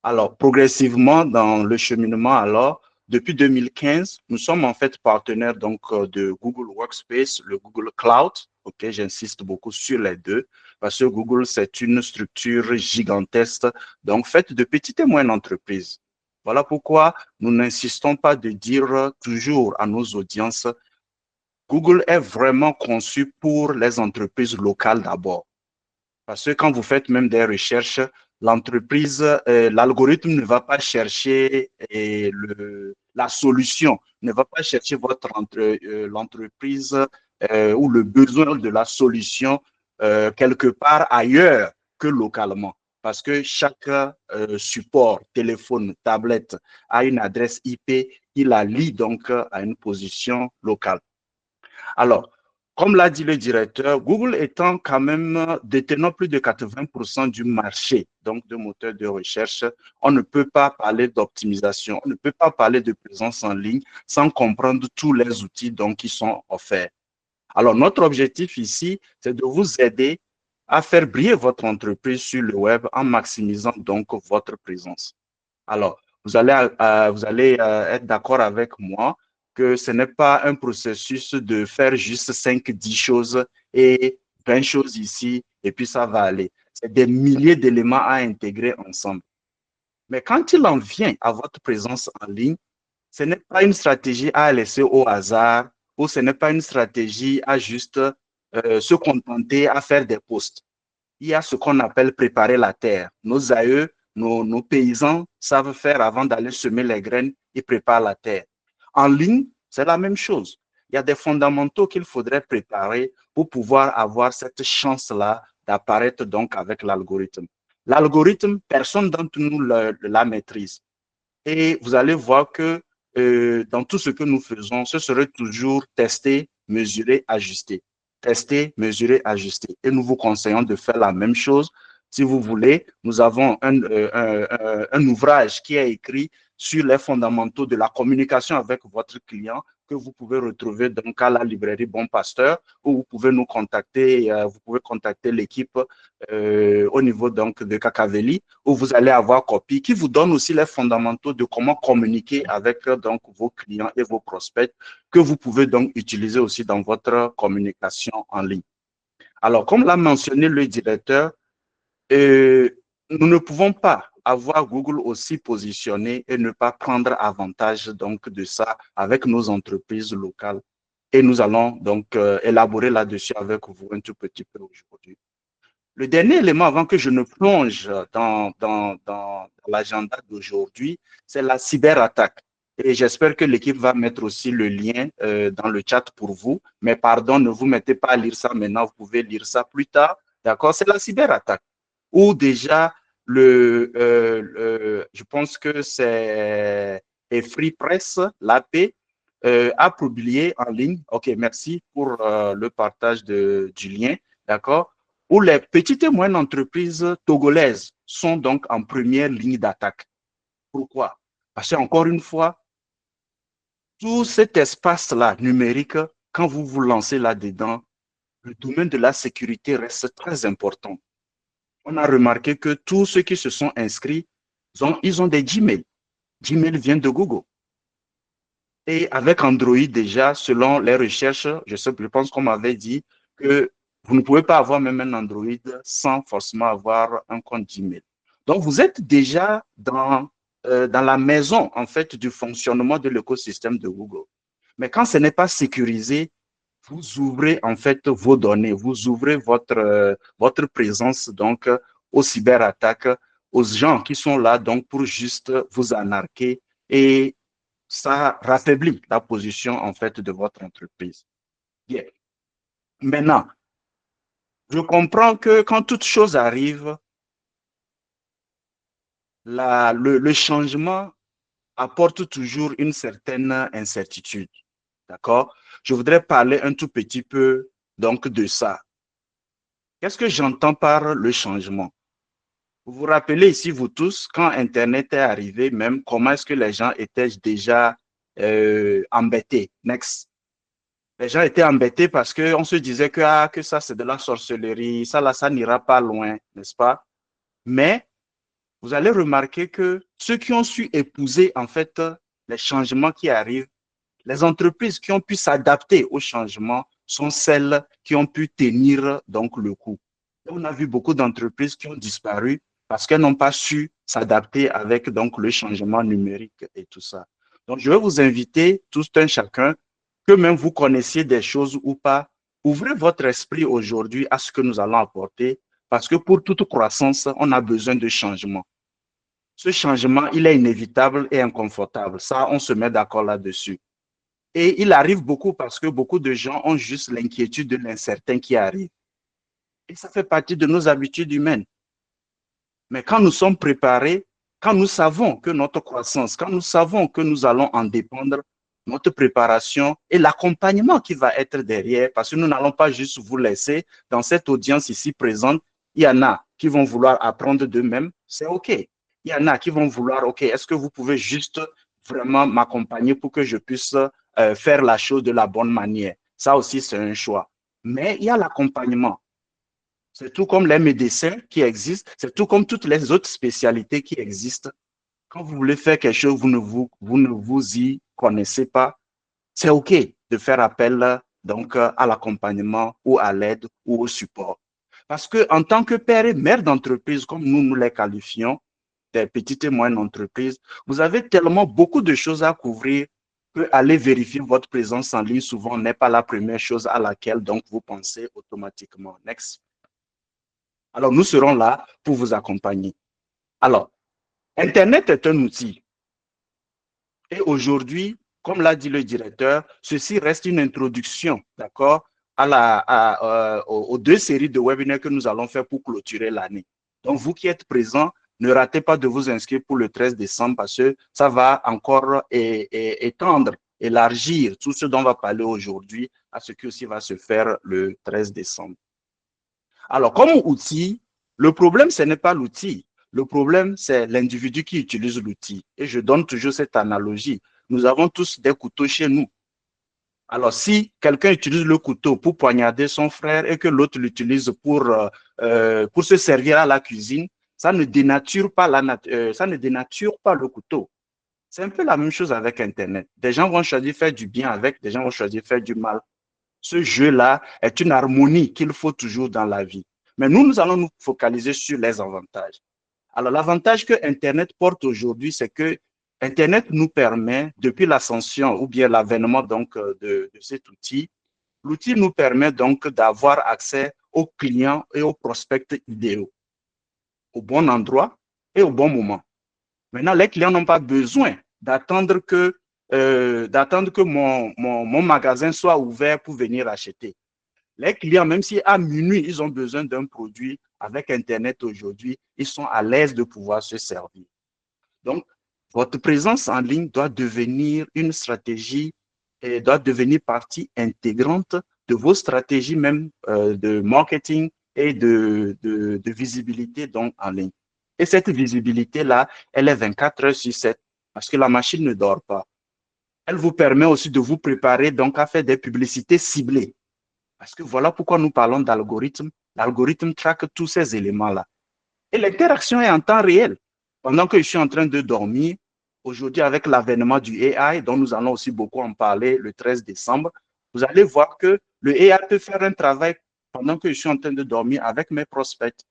Alors, progressivement dans le cheminement, alors, depuis 2015, nous sommes en fait partenaires donc de Google Workspace, le Google Cloud. Ok, j'insiste beaucoup sur les deux parce que Google, c'est une structure gigantesque, donc faite de petites et moyennes entreprises. Voilà pourquoi nous n'insistons pas de dire toujours à nos audiences, Google est vraiment conçu pour les entreprises locales d'abord. Parce que quand vous faites même des recherches, l'entreprise, l'algorithme ne va pas chercher la solution, ne va pas chercher l'entreprise ou le besoin de la solution quelque part ailleurs que localement. Parce que chaque support, téléphone, tablette, a une adresse IP qui la lie donc à une position locale. Alors, comme l'a dit le directeur, Google étant quand même détenant plus de 80% du marché, donc de moteurs de recherche, on ne peut pas parler d'optimisation, on ne peut pas parler de présence en ligne sans comprendre tous les outils donc, qui sont offerts. Alors, notre objectif ici, c'est de vous aider à faire briller votre entreprise sur le web en maximisant donc votre présence. Alors, vous allez être d'accord avec moi que ce n'est pas un processus de faire juste 5, 10 choses et 20 choses ici, et puis ça va aller. C'est des milliers d'éléments à intégrer ensemble. Mais quand il en vient à votre présence en ligne, ce n'est pas une stratégie à laisser au hasard ou ce n'est pas une stratégie à juste se contenter à faire des posts. Il y a ce qu'on appelle préparer la terre. Nos aïeux, nos paysans savent faire avant d'aller semer les graines, ils préparent la terre. En ligne, c'est la même chose. Il y a des fondamentaux qu'il faudrait préparer pour pouvoir avoir cette chance-là d'apparaître donc avec l'algorithme. L'algorithme, personne d'entre nous la maîtrise. Et vous allez voir que dans tout ce que nous faisons, ce serait toujours tester, mesurer, ajuster. Tester, mesurer, ajuster. Et nous vous conseillons de faire la même chose. Si vous voulez, nous avons un ouvrage qui est écrit sur les fondamentaux de la communication avec votre client que vous pouvez retrouver donc à la librairie Bon Pasteur, où vous pouvez nous contacter, vous pouvez contacter l'équipe au niveau donc de Cacavelli, où vous allez avoir copie, qui vous donne aussi les fondamentaux de comment communiquer avec donc vos clients et vos prospects, que vous pouvez donc utiliser aussi dans votre communication en ligne. Alors, comme l'a mentionné le directeur, nous ne pouvons pas avoir Google aussi positionné et ne pas prendre avantage donc de ça avec nos entreprises locales. Et nous allons donc élaborer là-dessus avec vous un tout petit peu aujourd'hui. Le dernier élément avant que je ne plonge dans l'agenda d'aujourd'hui, c'est la cyberattaque. Et j'espère que l'équipe va mettre aussi le lien dans le chat pour vous. Mais pardon, ne vous mettez pas à lire ça maintenant, vous pouvez lire ça plus tard. D'accord? C'est la cyberattaque. Ou déjà, je pense que c'est Free Press, l'AP, a publié en ligne. OK, merci pour le partage du lien. D'accord? Où les petites et moyennes entreprises togolaises sont donc en première ligne d'attaque. Pourquoi? Parce qu'encore une fois, tout cet espace-là numérique, quand vous vous lancez là-dedans, le domaine de la sécurité reste très important. On a remarqué que tous ceux qui se sont inscrits, ils ont des Gmail. Gmail vient de Google. Et avec Android déjà, selon les recherches, je pense qu'on m'avait dit que vous ne pouvez pas avoir même un Android sans forcément avoir un compte Gmail. Donc, vous êtes déjà dans la maison, en fait, du fonctionnement de l'écosystème de Google. Mais quand ce n'est pas sécurisé, vous ouvrez, en fait, vos données, vous ouvrez votre présence, donc, aux cyberattaques, aux gens qui sont là, donc, pour juste vous anarquer et ça raffaiblit la position en fait de votre entreprise. Bien. Maintenant, je comprends que quand toute chose arrive, le changement apporte toujours une certaine incertitude. D'accord? Je voudrais parler un tout petit peu donc de ça. Qu'est-ce que j'entends par le changement? Vous vous rappelez ici, vous tous, quand Internet est arrivé, même comment est-ce que les gens étaient déjà embêtés? Next. Les gens étaient embêtés parce qu'on se disait que, que ça, c'est de la sorcellerie, ça, là, ça n'ira pas loin, n'est-ce pas? Mais vous allez remarquer que ceux qui ont su épouser en fait les changements qui arrivent, les entreprises qui ont pu s'adapter aux changements sont celles qui ont pu tenir donc le coup. Et on a vu beaucoup d'entreprises qui ont disparu parce qu'elles n'ont pas su s'adapter avec donc le changement numérique et tout ça. Donc, je vais vous inviter tous un chacun, que même vous connaissiez des choses ou pas, ouvrez votre esprit aujourd'hui à ce que nous allons apporter parce que pour toute croissance, on a besoin de changement. Ce changement, il est inévitable et inconfortable. Ça, on se met d'accord là-dessus. Et il arrive beaucoup parce que beaucoup de gens ont juste l'inquiétude de l'incertain qui arrive. Et ça fait partie de nos habitudes humaines. Mais quand nous sommes préparés, quand nous savons que notre croissance, quand nous savons que nous allons en dépendre, notre préparation et l'accompagnement qui va être derrière, parce que nous n'allons pas juste vous laisser dans cette audience ici présente. Il y en a qui vont vouloir apprendre d'eux-mêmes, c'est OK. Il y en a qui vont vouloir, OK, est-ce que vous pouvez juste vraiment m'accompagner pour que je puisse faire la chose de la bonne manière? Ça aussi, c'est un choix. Mais il y a l'accompagnement. C'est tout comme les médecins qui existent, c'est tout comme toutes les autres spécialités qui existent. Quand vous voulez faire quelque chose, vous ne vous y connaissez pas, c'est OK de faire appel donc à l'accompagnement ou à l'aide ou au support. Parce que en tant que père et mère d'entreprise, comme nous les qualifions, des petites et moyennes entreprises, vous avez tellement beaucoup de choses à couvrir que aller vérifier votre présence en ligne souvent n'est pas la première chose à laquelle donc vous pensez automatiquement. Next. Alors, nous serons là pour vous accompagner. Alors, Internet est un outil. Et aujourd'hui, comme l'a dit le directeur, ceci reste une introduction, d'accord, aux deux séries de webinaires que nous allons faire pour clôturer l'année. Donc, vous qui êtes présents, ne ratez pas de vous inscrire pour le 13 décembre parce que ça va encore étendre, élargir tout ce dont on va parler aujourd'hui à ce qui aussi va se faire le 13 décembre. Alors, comme outil, le problème, ce n'est pas l'outil. Le problème, c'est l'individu qui utilise l'outil. Et je donne toujours cette analogie. Nous avons tous des couteaux chez nous. Alors, si quelqu'un utilise le couteau pour poignarder son frère et que l'autre l'utilise pour se servir à la cuisine, ça ne dénature pas, ça ne dénature pas le couteau. C'est un peu la même chose avec Internet. Des gens vont choisir faire du bien avec, des gens vont choisir faire du mal. Ce jeu-là est une harmonie qu'il faut toujours dans la vie. Mais nous allons nous focaliser sur les avantages. Alors, l'avantage que Internet porte aujourd'hui, c'est que Internet nous permet, depuis l'ascension ou bien l'avènement donc de cet outil, l'outil nous permet donc d'avoir accès aux clients et aux prospects idéaux, au bon endroit et au bon moment. Maintenant, les clients n'ont pas besoin d'attendre que mon magasin soit ouvert pour venir acheter. Les clients, même si à minuit, ils ont besoin d'un produit, avec Internet aujourd'hui, ils sont à l'aise de pouvoir se servir. Donc, votre présence en ligne doit devenir une stratégie et doit devenir partie intégrante de vos stratégies même de marketing et de visibilité donc en ligne. Et cette visibilité-là, elle est 24 heures sur 7 parce que la machine ne dort pas. Elle vous permet aussi de vous préparer donc à faire des publicités ciblées. Parce que voilà pourquoi nous parlons d'algorithme. L'algorithme traque tous ces éléments-là. Et l'interaction est en temps réel. Pendant que je suis en train de dormir, aujourd'hui avec l'avènement du AI, dont nous allons aussi beaucoup en parler le 13 décembre, vous allez voir que le AI peut faire un travail pendant que je suis en train de dormir avec mes prospects.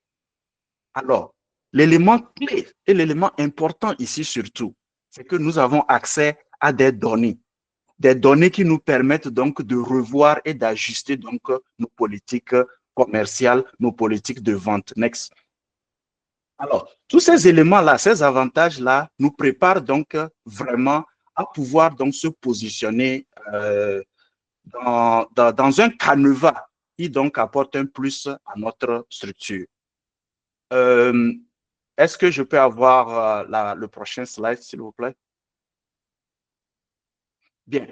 Alors, l'élément clé et l'élément important ici surtout, c'est que nous avons accès à des données qui nous permettent donc de revoir et d'ajuster donc nos politiques commerciales, nos politiques de vente. Next. Alors, tous ces éléments-là, ces avantages-là, nous préparent donc vraiment à pouvoir donc se positionner dans un canevas qui donc apporte un plus à notre structure. Est-ce que je peux avoir le prochain slide, s'il vous plaît? Bien.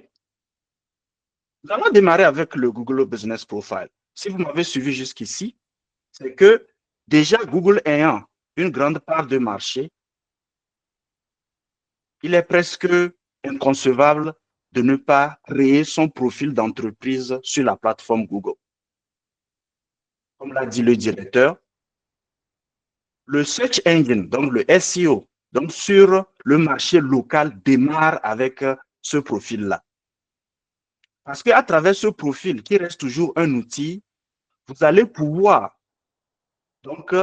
Nous allons démarrer avec le Google Business Profile. Si vous m'avez suivi jusqu'ici, c'est que déjà Google ayant une grande part de marché, il est presque inconcevable de ne pas créer son profil d'entreprise sur la plateforme Google. Comme l'a dit le directeur, Le search engine, donc le SEO, donc sur le marché local démarre avec ce profil-là. Parce qu'à travers ce profil, qui reste toujours un outil, vous allez pouvoir donc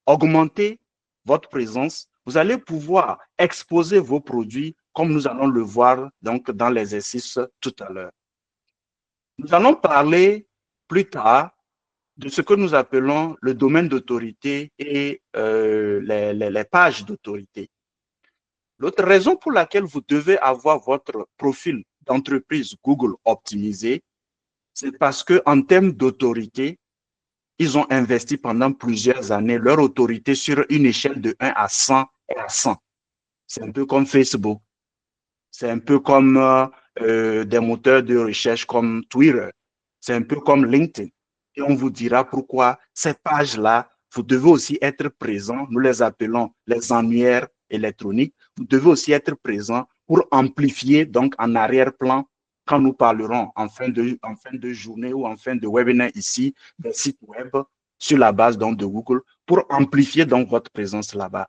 augmenter votre présence. Vous allez pouvoir exposer vos produits comme nous allons le voir donc dans l'exercice tout à l'heure. Nous allons parler plus tard de ce que nous appelons le domaine d'autorité et les pages d'autorité. L'autre raison pour laquelle vous devez avoir votre profil d'entreprise Google optimisé, c'est parce qu'en termes d'autorité, ils ont investi pendant plusieurs années leur autorité sur une échelle de 1 à 100 et à 100. C'est un peu comme Facebook. C'est un peu comme des moteurs de recherche comme Twitter. C'est un peu comme LinkedIn. Et on vous dira pourquoi ces pages-là, vous devez aussi être présent. Nous les appelons les annuaires électroniques. Vous devez aussi être présent pour amplifier donc en arrière-plan quand nous parlerons en fin de journée ou en fin de webinaire ici des sites web sur la base donc de Google pour amplifier donc votre présence là-bas.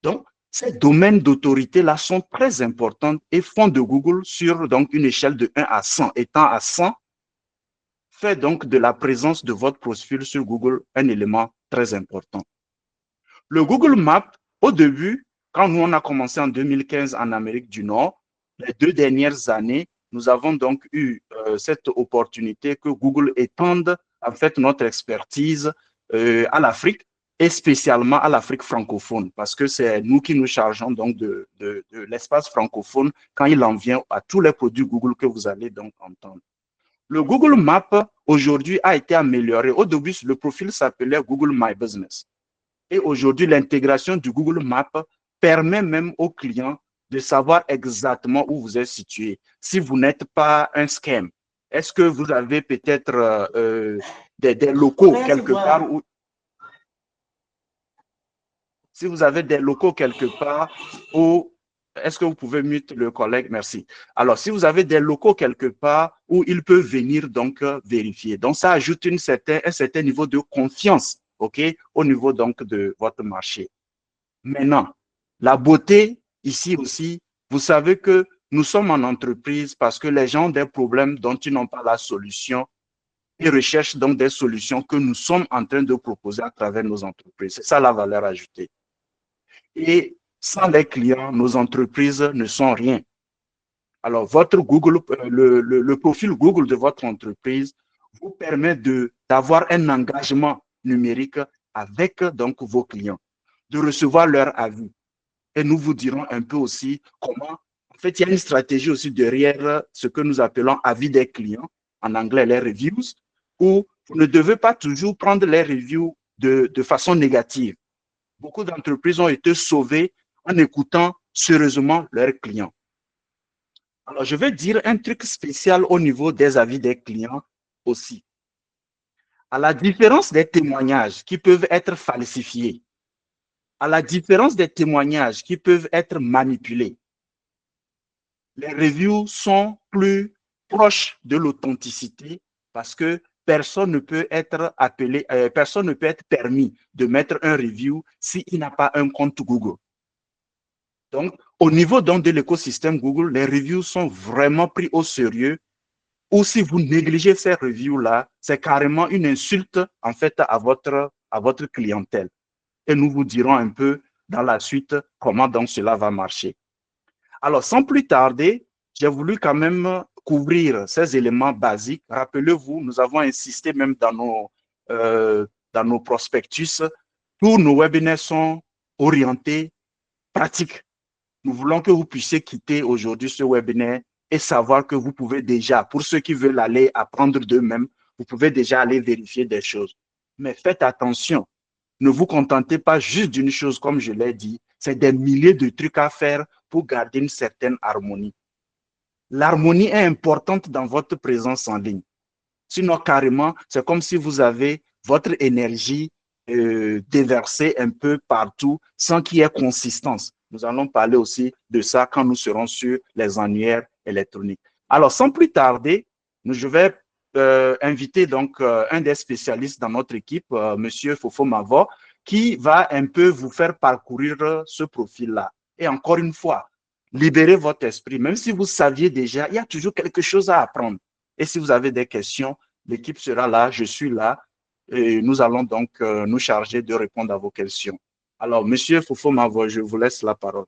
Donc, ces domaines d'autorité-là sont très importants et font de Google sur donc, une échelle de 1 à 100. Étant à 100, fait donc de la présence de votre profil sur Google un élément très important. Le Google Maps, au début, quand nous on a commencé en 2015 en Amérique du Nord, les 2 dernières années, nous avons donc eu cette opportunité que Google étende en fait notre expertise à l'Afrique et spécialement à l'Afrique francophone, parce que c'est nous qui nous chargeons donc de l'espace francophone quand il en vient à tous les produits Google que vous allez donc entendre. Le Google Maps aujourd'hui a été amélioré. Au début, le profil s'appelait Google My Business. Et aujourd'hui, l'intégration du Google Maps permet même aux clients de savoir exactement où vous êtes situé. Si vous n'êtes pas un scam, est-ce que vous avez peut-être des locaux quelque part où... Si vous avez des locaux quelque part où... Est-ce que vous pouvez muter le collègue? Merci. Alors, si vous avez des locaux quelque part où il peut venir donc vérifier. Donc, ça ajoute un certain niveau de confiance, OK, au niveau donc de votre marché. Maintenant, la beauté ici aussi, vous savez que nous sommes en entreprise parce que les gens ont des problèmes dont ils n'ont pas la solution et recherchent donc des solutions que nous sommes en train de proposer à travers nos entreprises. C'est ça la valeur ajoutée. Et sans les clients, nos entreprises ne sont rien. Alors, votre Google, le profil Google de votre entreprise vous permet d'avoir un engagement numérique avec donc vos clients, de recevoir leurs avis. Et nous vous dirons un peu aussi comment, en fait, il y a une stratégie aussi derrière ce que nous appelons avis des clients, en anglais les reviews, où vous ne devez pas toujours prendre les reviews de façon négative. Beaucoup d'entreprises ont été sauvées en écoutant sérieusement leurs clients. Alors, je vais dire un truc spécial au niveau des avis des clients aussi. À la différence des témoignages qui peuvent être falsifiés, à la différence des témoignages qui peuvent être manipulés, les reviews sont plus proches de l'authenticité parce que personne ne peut être appelé, personne ne peut être permis de mettre un review s'il n'a pas un compte Google. Donc, au niveau donc de l'écosystème Google, les reviews sont vraiment pris au sérieux. Ou si vous négligez ces reviews-là, c'est carrément une insulte en fait à votre clientèle. Et nous vous dirons un peu dans la suite comment donc cela va marcher. Alors, sans plus tarder, j'ai voulu quand même couvrir ces éléments basiques. Rappelez-vous, nous avons insisté même dans nos prospectus. Tous nos webinaires sont orientés pratiques. Nous voulons que vous puissiez quitter aujourd'hui ce webinaire et savoir que vous pouvez déjà, pour ceux qui veulent aller apprendre d'eux-mêmes, vous pouvez déjà aller vérifier des choses. Mais faites attention, ne vous contentez pas juste d'une chose, comme je l'ai dit, c'est des milliers de trucs à faire pour garder une certaine harmonie. L'harmonie est importante dans votre présence en ligne. Sinon, carrément, c'est comme si vous avez votre énergie déversée un peu partout sans qu'il y ait consistance. Nous allons parler aussi de ça quand nous serons sur les annuaires électroniques. Alors, sans plus tarder, je vais inviter donc un des spécialistes dans notre équipe, Monsieur Fofo Mavo, qui va un peu vous faire parcourir ce profil-là. Et encore une fois, libérez votre esprit. Même si vous saviez déjà, il y a toujours quelque chose à apprendre. Et si vous avez des questions, l'équipe sera là, je suis là. Et nous allons donc nous charger de répondre à vos questions. Alors, Monsieur Fofo Mavo, je vous laisse la parole.